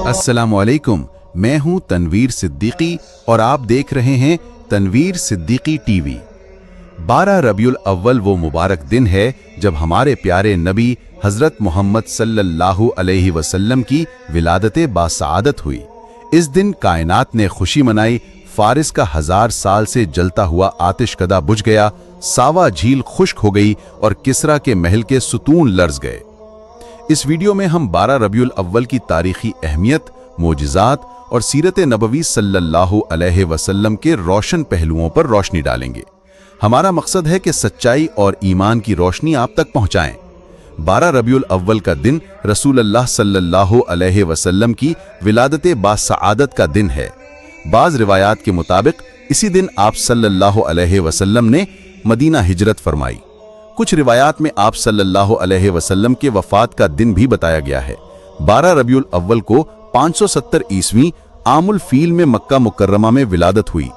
السلام علیکم، میں ہوں تنویر صدیقی اور آپ دیکھ رہے ہیں تنویر صدیقی ٹی وی۔ 12 ربیع الاول وہ مبارک دن ہے جب ہمارے پیارے نبی حضرت محمد صلی اللہ علیہ وسلم کی ولادت باسعادت ہوئی۔ اس دن کائنات نے خوشی منائی، فارس کا 1000 سال سے جلتا ہوا آتش کدہ بجھ گیا، ساوا جھیل خشک ہو گئی اور کسریٰ کے محل کے ستون لرز گئے۔ اس ویڈیو میں ہم 12 ربیع الاول کی تاریخی اہمیت، معجزات اور سیرت نبوی صلی اللہ علیہ وسلم کے روشن پہلوؤں پر روشنی ڈالیں گے۔ ہمارا مقصد ہے کہ سچائی اور ایمان کی روشنی آپ تک پہنچائیں۔ 12 ربیع الاول کا دن رسول اللہ صلی اللہ علیہ وسلم کی ولادت باسعادت کا دن ہے۔ بعض روایات کے مطابق اسی دن آپ صلی اللہ علیہ وسلم نے مدینہ ہجرت فرمائی۔ کچھ روایات میں آپ صلی اللہ علیہ وسلم کے وفات کا دن بھی بتایا گیا ہے۔ 12 ربیع الاول کو 570 عیسوی عام الفیل میں مکہ مکرمہ میں ولادت ہوئی۔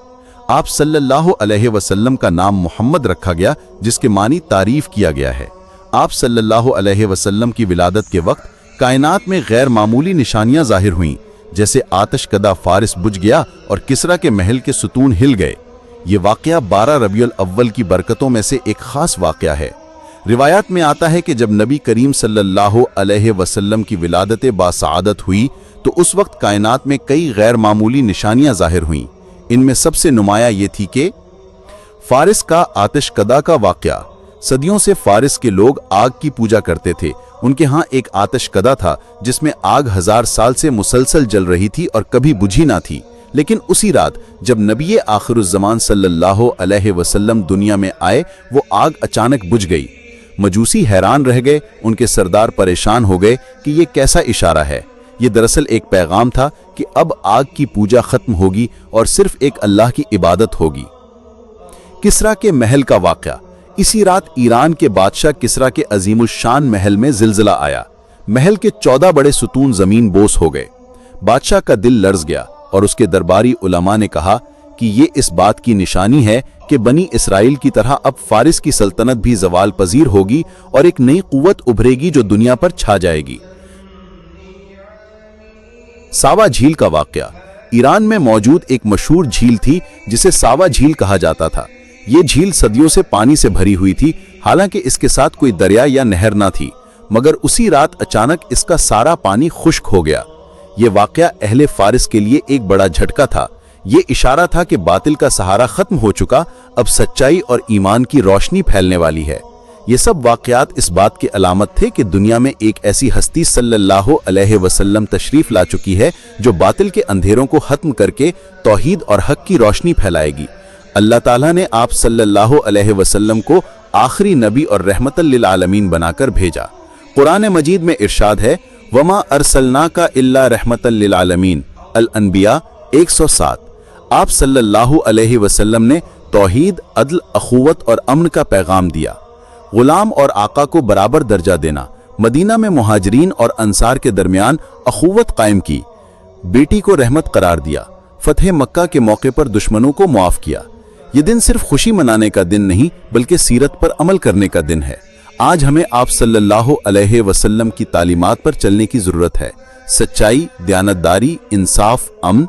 آپ صلی اللہ علیہ وسلم کا نام محمد رکھا گیا، جس کے معنی تعریف کیا گیا ہے۔ آپ صلی اللہ علیہ وسلم کی ولادت کے وقت کائنات میں غیر معمولی نشانیاں ظاہر ہوئیں، جیسے آتش کدہ فارس بجھ گیا اور کسریٰ کے محل کے ستون ہل گئے۔ یہ واقعہ 12 ربیع الاول کی برکتوں میں سے ایک خاص واقعہ ہے۔ روایات میں آتا ہے کہ جب نبی کریم صلی اللہ علیہ وسلم کی ولادت باسعادت ہوئی تو اس وقت کائنات میں کئی غیر معمولی نشانیاں ظاہر ہوئیں۔ ان میں سب سے نمایاں یہ تھی کہ فارس کا آتش کدہ کا واقعہ۔ صدیوں سے فارس کے لوگ آگ کی پوجا کرتے تھے۔ ان کے ہاں ایک آتش کدہ تھا جس میں آگ 1000 سال سے مسلسل جل رہی تھی اور کبھی بجھی نہ تھی۔ لیکن اسی رات جب نبی آخر الزمان صلی اللہ علیہ وسلم دنیا میں آئے، وہ آگ اچانک بجھ گئی۔ مجوسی حیران رہ گئے، ان کے سردار پریشان ہو گئے کہ یہ کیسا اشارہ ہے۔ یہ دراصل ایک پیغام تھا کہ اب آگ کی پوجا ختم ہوگی اور صرف ایک اللہ کی عبادت ہوگی۔ کسریٰ کے محل کا واقعہ۔ اسی رات ایران کے بادشاہ کسریٰ کے عظیم الشان محل میں زلزلہ آیا۔ محل کے 14 بڑے ستون زمین بوس ہو گئے۔ بادشاہ کا دل لرز گیا اور اس کے درباری علماء نے کہا کہ یہ اس بات کی نشانی ہے کہ بنی اسرائیل کی طرح اب فارس کی سلطنت بھی زوال پذیر ہوگی اور ایک نئی قوت ابھرے گی جو دنیا پر چھا جائے گی۔ ساوا جھیل کا واقعہ۔ ایران میں موجود ایک مشہور جھیل تھی جسے ساوا جھیل کہا جاتا تھا۔ یہ جھیل صدیوں سے پانی سے بھری ہوئی تھی، حالانکہ اس کے ساتھ کوئی دریا یا نہر نہ تھی، مگر اسی رات اچانک اس کا سارا پانی خشک ہو گیا۔ یہ واقعہ اہل فارس کے لیے ایک بڑا جھٹکا تھا۔ یہ اشارہ تھا کہ باطل کا سہارا ختم ہو چکا، اب سچائی اور ایمان کی روشنی پھیلنے والی ہے۔ یہ سب واقعات اس بات کی علامت تھے کہ دنیا میں ایک ایسی ہستی صلی اللہ علیہ وسلم تشریف لا چکی ہے جو باطل کے اندھیروں کو ختم کر کے توحید اور حق کی روشنی پھیلائے گی۔ اللہ تعالیٰ نے آپ صلی اللہ علیہ وسلم کو آخری نبی اور رحمت للعالمین بنا کر بھیجا۔ قرآن مجید میں ارشاد ہے، وَمَا أَرْسَلْنَاكَ إِلَّا رَحْمَةً لِلْعَالَمِينَ الانبیاء 107۔ آپ صلی اللہ علیہ وسلم نے توحید، عدل، اخوت اور امن کا پیغام دیا۔ غلام اور آقا کو برابر درجہ دینا۔ مدینہ میں مہاجرین اور انصار کے درمیان اخوت قائم کی۔ بیٹی کو رحمت قرار دیا۔ فتح مکہ کے موقع پر دشمنوں کو معاف کیا۔ یہ دن صرف خوشی منانے کا دن نہیں بلکہ سیرت پر عمل کرنے کا دن ہے۔ آج ہمیں آپ صلی اللہ علیہ وسلم کی تعلیمات پر چلنے کی ضرورت ہے۔ سچائی، دیانتداری، انصاف، امن،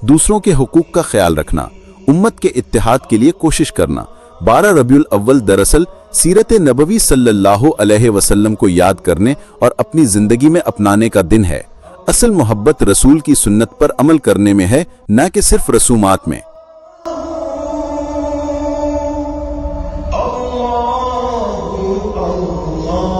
دوسروں کے حقوق کا خیال رکھنا، امت کے اتحاد کے لیے کوشش کرنا۔ 12 ربیع الاول دراصل سیرت نبوی صلی اللہ علیہ وسلم کو یاد کرنے اور اپنی زندگی میں اپنانے کا دن ہے۔ اصل محبت رسول کی سنت پر عمل کرنے میں ہے، نہ کہ صرف رسومات میں۔ اللہ